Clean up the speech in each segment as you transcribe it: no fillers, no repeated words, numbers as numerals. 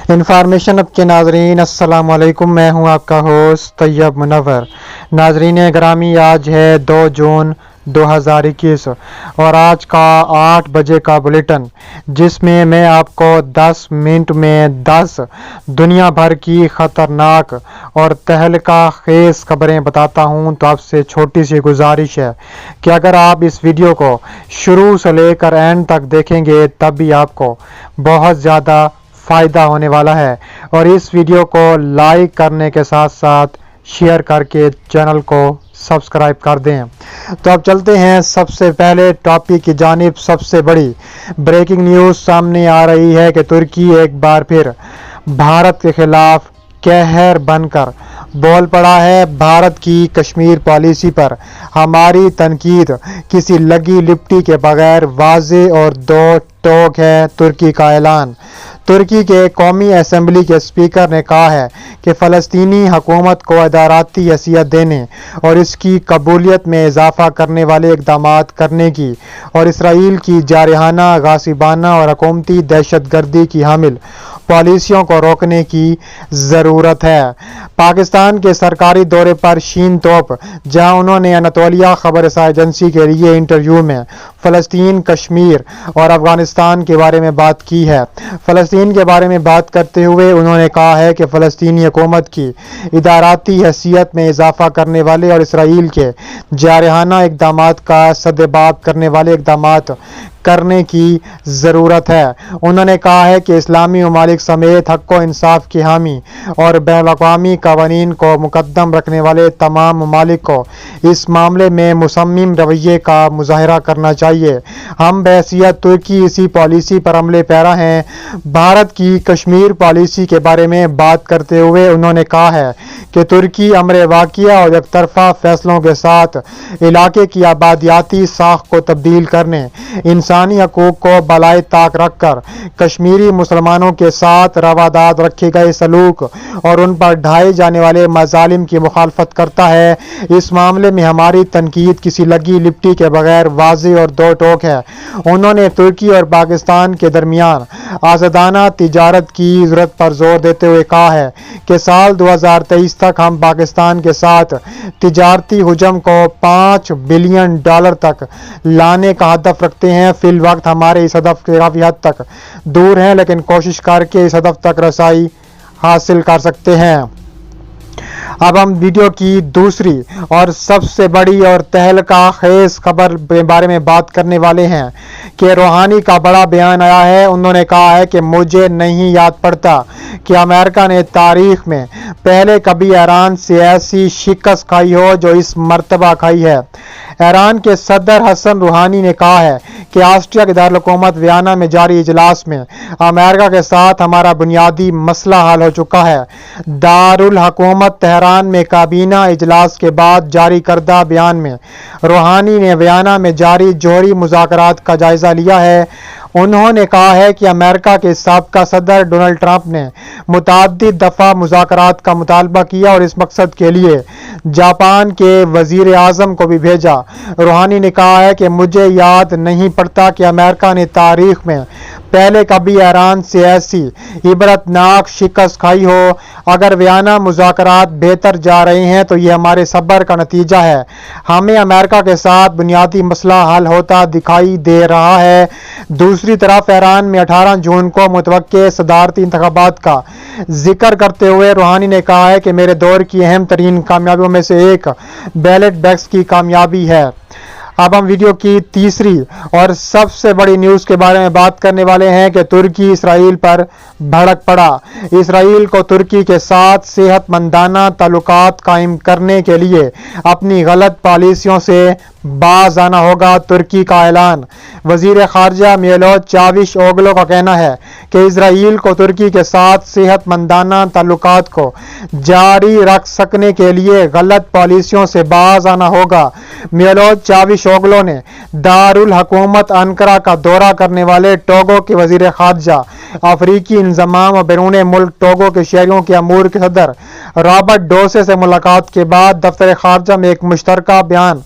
Information اب کے ناظرین السلام علیکم، میں ہوں آپ کا ہوسٹ طیب منور۔ ناظرین گرامی، آج ہے 2 جون 2021 اور آج کا 8 بجے کا بلیٹن، جس میں میں آپ کو 10 منٹ میں 10 دنیا بھر کی خطرناک اور تہلکہ خیز خبریں بتاتا ہوں۔ تو آپ سے چھوٹی سی گزارش ہے کہ اگر آپ اس ویڈیو کو شروع سے لے کر اینڈ تک دیکھیں گے تب بھی آپ کو بہت زیادہ فائدہ ہونے والا ہے، اور اس ویڈیو کو لائک کرنے کے ساتھ ساتھ شیئر کر کے چینل کو سبسکرائب کر دیں۔ تو اب چلتے ہیں سب سے پہلے ٹاپک کی جانب۔ سب سے بڑی بریکنگ نیوز سامنے آ رہی ہے کہ ترکی ایک بار پھر بھارت کے خلاف قہر بن کر بول پڑا ہے۔ بھارت کی کشمیر پالیسی پر ہماری تنقید کسی لگی لپٹی کے بغیر واضح اور دو ٹوک ہے، ترکی کا اعلان۔ ترکی کے قومی اسمبلی کے اسپیکر نے کہا ہے کہ فلسطینی حکومت کو اداراتی حیثیت دینے اور اس کی قبولیت میں اضافہ کرنے والے اقدامات کرنے کی اور اسرائیل کی جارحانہ، غاصبانہ اور حکومتی دہشت گردی کی حامل پالیسیوں کو روکنے کی ضرورت ہے۔ پاکستان کے سرکاری دورے پر شین توپ، جہاں انہوں نے اناطولیہ خبر رساں ایجنسی کے لیے انٹرویو میں فلسطین، کشمیر اور افغانستان کے بارے میں بات کی ہے۔ فلسطین کے بارے میں بات کرتے ہوئے انہوں نے کہا ہے کہ فلسطینی حکومت کی اداراتی حیثیت میں اضافہ کرنے والے اور اسرائیل کے جارحانہ اقدامات کا سدباب کرنے والے اقدامات کرنے کی ضرورت ہے۔ انہوں نے کہا ہے کہ اسلامی ممالک سمیت حق و انصاف کے حامی اور بین الاقوامی قوانین کو مقدم رکھنے والے تمام ممالک کو اس معاملے میں مصمم رویے کا مظاہرہ کرنا چاہیے۔ ہم بحیثیت ترکی اسی پالیسی پر عمل پیرا ہیں۔ بھارت کی کشمیر پالیسی کے بارے میں بات کرتے ہوئے انہوں نے کہا ہے کہ ترکی امر واقعہ اور یک طرفہ فیصلوں کے ساتھ علاقے کی آبادیاتی ساخت کو تبدیل کرنے، انسانی حقوق کو بالائے طاق رکھ کر کشمیری مسلمانوں کے ساتھ رواداد رکھے گئے سلوک اور ان پر ڈھائے جانے والے مظالم کی مخالفت کرتا ہے۔ اس معاملے میں ہماری تنقید کسی لگی لپٹی کے بغیر واضح اور دو ٹوک ہے۔ انہوں نے ترکی اور پاکستان کے درمیان آزادانہ تجارت کی ضرورت پر زور دیتے ہوئے کہا ہے کہ سال 2023 تک ہم پاکستان کے ساتھ تجارتی حجم کو $5 بلین تک لانے کا ہدف رکھتے ہیں۔ فی الوقت ہمارے اس ہدف کے کافی حد تک دور ہیں، لیکن کوشش کر کے اس ہدف تک رسائی حاصل کر سکتے ہیں۔ اب ہم ویڈیو کی دوسری اور سب سے بڑی اور تہلکہ خیز خبر کے بارے میں بات کرنے والے ہیں کہ روحانی کا بڑا بیان آیا ہے۔ انہوں نے کہا ہے کہ مجھے نہیں یاد پڑتا کہ امریکہ نے تاریخ میں پہلے کبھی ایران سے ایسی شکست کھائی ہو جو اس مرتبہ کھائی ہے۔ ایران کے صدر حسن روحانی نے کہا ہے کہ آسٹریا کے دارالحکومت ویانا میں جاری اجلاس میں امریکہ کے ساتھ ہمارا بنیادی مسئلہ حل ہو چکا ہے۔ دارالحکومت تہران میں کابینہ اجلاس کے بعد جاری کردہ بیان میں روحانی نے ویانا میں جاری جوہری مذاکرات کا جائزہ لیا ہے۔ انہوں نے کہا ہے کہ امریکہ کے سابقہ صدر ڈونلڈ ٹرمپ نے متعدد دفعہ مذاکرات کا مطالبہ کیا اور اس مقصد کے لیے جاپان کے وزیر اعظم کو بھی بھیجا۔ روحانی نے کہا ہے کہ مجھے یاد نہیں پڑتا کہ امریکہ نے تاریخ میں پہلے کبھی ایران سے ایسی عبرتناک شکست کھائی ہو۔ اگر ویانا مذاکرات بہتر جا رہے ہیں تو یہ ہمارے صبر کا نتیجہ ہے۔ ہمیں امریکہ کے ساتھ بنیادی مسئلہ حل ہوتا دکھائی دے رہا ہے۔ دوسری طرف ایران میں 18 جون کو متوقع صدارتی انتخابات کا ذکر کرتے ہوئے روحانی نے کہا ہے کہ میرے دور کی اہم ترین کامیابیوں میں سے ایک بیلٹ بیکس کی کامیابی ہے۔ اب ہم ویڈیو کی تیسری اور سب سے بڑی نیوز کے بارے میں بات کرنے والے ہیں کہ ترکی اسرائیل پر بھڑک پڑا۔ اسرائیل کو ترکی کے ساتھ صحت مندانہ تعلقات قائم کرنے کے لیے اپنی غلط پالیسیوں سے باز آنا ہوگا، ترکی کا اعلان۔ وزیر خارجہ میولوت چاوش اوگلو کا کہنا ہے کہ اسرائیل کو ترکی کے ساتھ صحت مندانہ تعلقات کو جاری رکھ سکنے کے لیے غلط پالیسیوں سے باز آنا ہوگا۔ میولوت چاوش اوگلو نے دارالحکومت انقرہ کا دورہ کرنے والے ٹوگو کے وزیر خارجہ، افریقی انضمام اور بیرون ملک ٹوگو کے شہریوں کے امور کے صدر رابرٹ ڈوسے سے ملاقات کے بعد دفتر خارجہ میں ایک مشترکہ بیان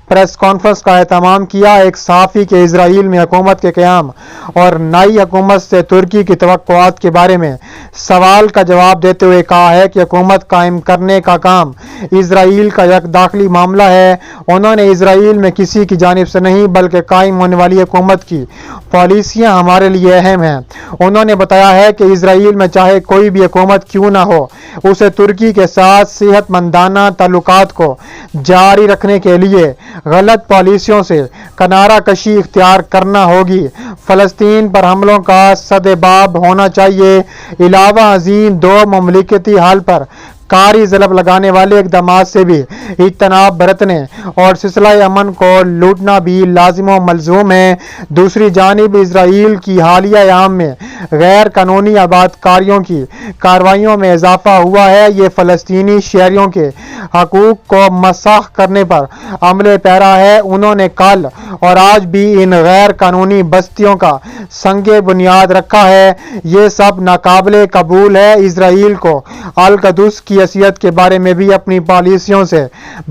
प्रेस कॉन्फ्रेंस का एहतमाम किया। एक सहाफ़ी के इसराइल में हुकूमत के क़याम और नई हुकूमत से तुर्की की तवक्कुआत के बारे में सवाल का जवाब देते हुए कहा है कि हुकूमत कायम करने का काम इसराइल का एक दाखिली मामला है। उन्होंने इसराइल में किसी की जानिब से नहीं बल्कि कायम होने वाली हुकूमत की पॉलिसियाँ हमारे लिए अहम हैं। उन्होंने बताया है कि इसराइल में चाहे कोई भी हुकूमत क्यों ना हो, उसे तुर्की के साथ सेहतमंदाना ताल्लुकात को जारी रखने के लिए गलत पॉलिसियों से किनारा कशी इख्तियार करना होगी। फ़लस्तीन पर हमलों का सदेबाब होना चाहिए। इलावा अजीम दो ममलिकती हाल पर कारी ज़लब लगाने वाले इक़दाम से भी इज्तनाब बरतने और सिलसिला अमन को लूटना भी लाजिम व मलजूम है। दूसरी जानिब इसराइल की हालिया अयाम में गैर कानूनी आबादकारियों की कार्रवाइयों में इजाफा हुआ है। ये फ़लस्तीनी शहरियों के हकूक़ को मसाख करने पर अमले पैरा है। उन्होंने कल और आज भी इन गैर कानूनी बस्तियों का संगे बुनियाद रखा है। ये सब नाकाबिले कबूल है। इसराइल को अल कुद्स की हैसियत के बारे में भी अपनी पॉलिसियों से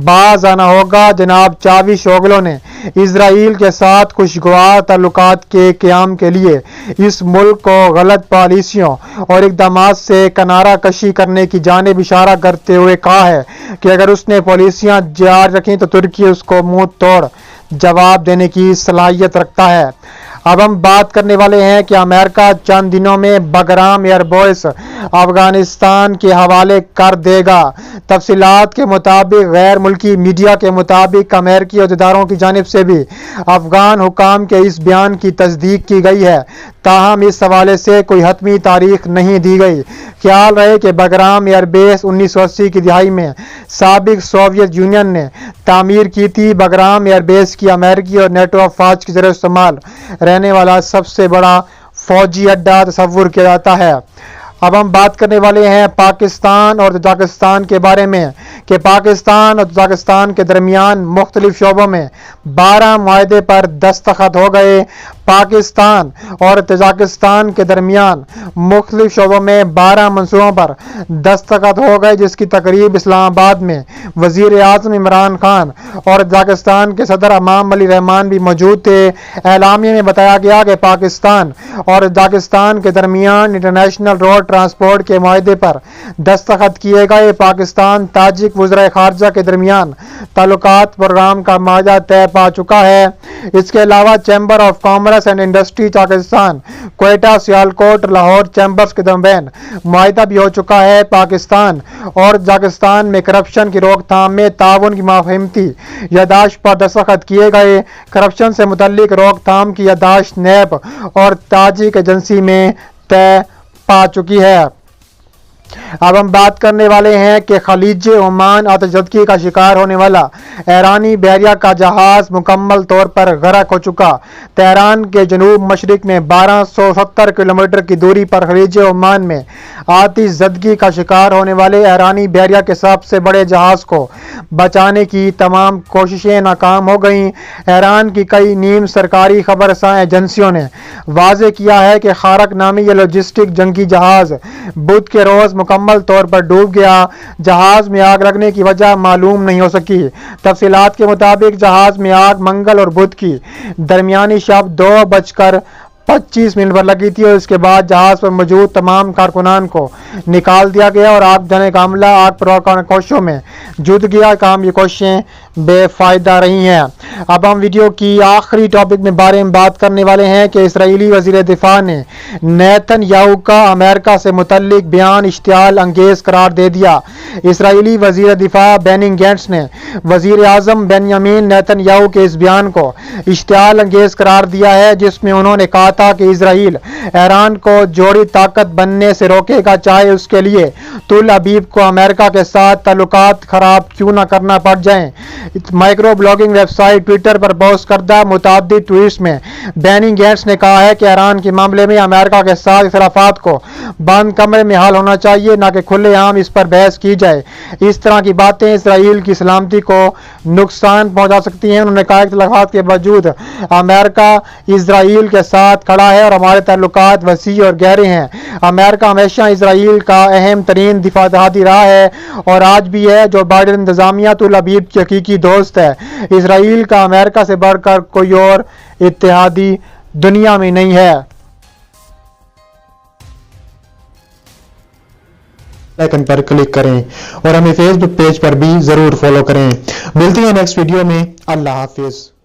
बाज आना होगा। जनाब चाविशोगलो ने इसराइल के साथ खुशगवार ताल्लुकात के क़याम के लिए इस मुल्क को गलत पॉलिसियों और इक़दाम से किनारा कशी करने की जानिब इशारा करते हुए कहा है कि अगर उसने पॉलिसियाँ जारी रखी तो तुर्की उसको मुंह तोड़ जवाब देने की सलाहियत रखता है। अब हम बात करने वाले हैं कि अमेरिका चंद दिनों में बगराम एयरबेस अफगानिस्तान के हवाले कर देगा। तफसीलात के मुताबिक गैर मुल्की मीडिया के मुताबिक अमेरिकी अहदेदारों की जानिब से भी अफगान हुकाम के इस बयान की तस्दीक की गई है, ताहम इस हवाले से कोई हतमी तारीख नहीं दी गई। ख्याल रहे कि बगराम एयरबेस 1980 की दिहाई में साबिक सोवियत यूनियन ने तामीर की थी। बगराम एयरबेस की अमेरिकी और नेटो अफवाज की ज़रिए इस्तेमाल रहने वाला सबसे बड़ा फौजी अड्डा तस्वुर किया जाता है। अब हम बात करने वाले हैं पाकिस्तान और तजाकिस्तान के बारे में कि पाकिस्तान और तजाकिस्तान के दरमियान मुख्तलिफ शोबों में 12 मुआहदे पर दस्तखत हो गए। पाकिस्तान और तजाकिस्तान के दरमियान मुख्तलिफ शोबों में 12 मंसूबों पर दस्तखत हो गए, जिसकी तकरीब इस्लामाबाद में वज़ीर आज़म इमरान खान और तजाकिस्तान के सदर इमाम अली रहमान भी मौजूद थे। एलामिया में बताया गया कि पाकिस्तान और तजाकिस्तान के दरमियान इंटरनेशनल रोड ट्रांसपोर्ट के मुआहदे पर दस्तखत किए गए। पाकिस्तान ताजिक वज़ीर ख़ारजा के दरमियान ताल्लुकात प्रोग्राम का माहदा तय पा चुका है। इसके अलावा chamber of commerce and industry Pakistan, Quetta, Sialkot, Lahore chambers के दरमियान मुआहदा भी हो चुका है। पाकिस्तान और तजाकिस्तान में करप्शन की रोकथाम में ताउन की माफहमती यादाश्त पर दस्तखत किए गए। करप्शन से मुतल्लिक रोकथाम की यादाश्त नैब और ताजिक एजेंसी में तय पा चुकी है। अब हम बात करने वाले हैं कि खलीज ओमान आतिशज़दगी का शिकार होने वाला ईरानी बहरिया का जहाज़ मुकम्मल तौर पर गर्क हो चुका। तेहरान के जनूब मशरिक में 1270 किलोमीटर की दूरी पर खलीज ओमान में आतिशज़दगी का शिकार होने वाले ईरानी बहरिया के सबसे बड़े जहाज़ को बचाने की तमाम कोशिशें नाकाम हो गईं। ईरान की कई नीम सरकारी खबरसां एजेंसियों ने वाज़ेह किया है कि खारक नामी ये लॉजिस्टिक जंगी जहाज़ बुध के रोज़ मुकम्मल तौर पर डूब गया। जहाज में आग लगने की वजह मालूम नहीं हो सकी। तफसीलात के मुताबिक जहाज में आग मंगल और बुध की दरमियानी शब 2:25 पर लगी थी और इसके बाद जहाज पर मौजूद तमाम कारकुनान को निकाल दिया गया और आग बुझाने का अमला आग पर कोशिशों में जुट गया। काम ये कोशिशें बेफायदा रही हैं। अब हम वीडियो की आखिरी टॉपिक में बारे में बात करने वाले हैं कि इसराइली वज़ीर दिफा ने नेतन्याहू का अमेरिका से मुतल्लिक बयान इश्तियाल अंगेज करार दे दिया। इसराइली वज़ीर दिफा बेनी गैंट्स ने वज़ीर आज़म बेंयामीन नेतन्याहू के इस बयान को इश्तियाल अंगेज करार दिया है, जिसमें उन्होंने कहा था कि इसराइल ईरान को जोड़ी ताकत बनने से रोकेगा, चाहे उसके लिए तुल अबीब को अमेरिका के साथ ताल्लुकात खराब क्यों न करना पड़ जाएं। माइक्रो ब्लॉगिंग वेबसाइट ट्विटर पर पोस्ट करदा मुताबिक ट्वीट्स में बेनी गैंट्स ने कहा है कि ईरान के मामले में अमेरिका के साथ इख्तिलाफात को बंद कमरे में हल होना चाहिए, न कि खुलेआम इस पर बहस की जाए। इस तरह की बातें इसराइल की सलामती को नुकसान पहुंचा सकती हैं। उन्होंने कहा कि इख्तिलाफात के बावजूद अमेरिका इसराइल के साथ खड़ा है और हमारे ताल्लुकात वसी और गहरे हैं। अमेरिका हमेशा इसराइल का अहम तरीन दिफादारी रहा है और आज भी है। जो बाइडेन इंतजामिया तुल अबीब की हकीकी قریبی دوست ہے۔ اسرائیل کا امریکہ سے بڑھ کر کوئی اور اتحادی دنیا میں نہیں ہے۔ آئیکن پر کلک کریں اور ہمیں فیس بک پیج پر بھی ضرور فالو کریں۔ ملتے ہیں نیکسٹ ویڈیو میں۔ اللہ حافظ۔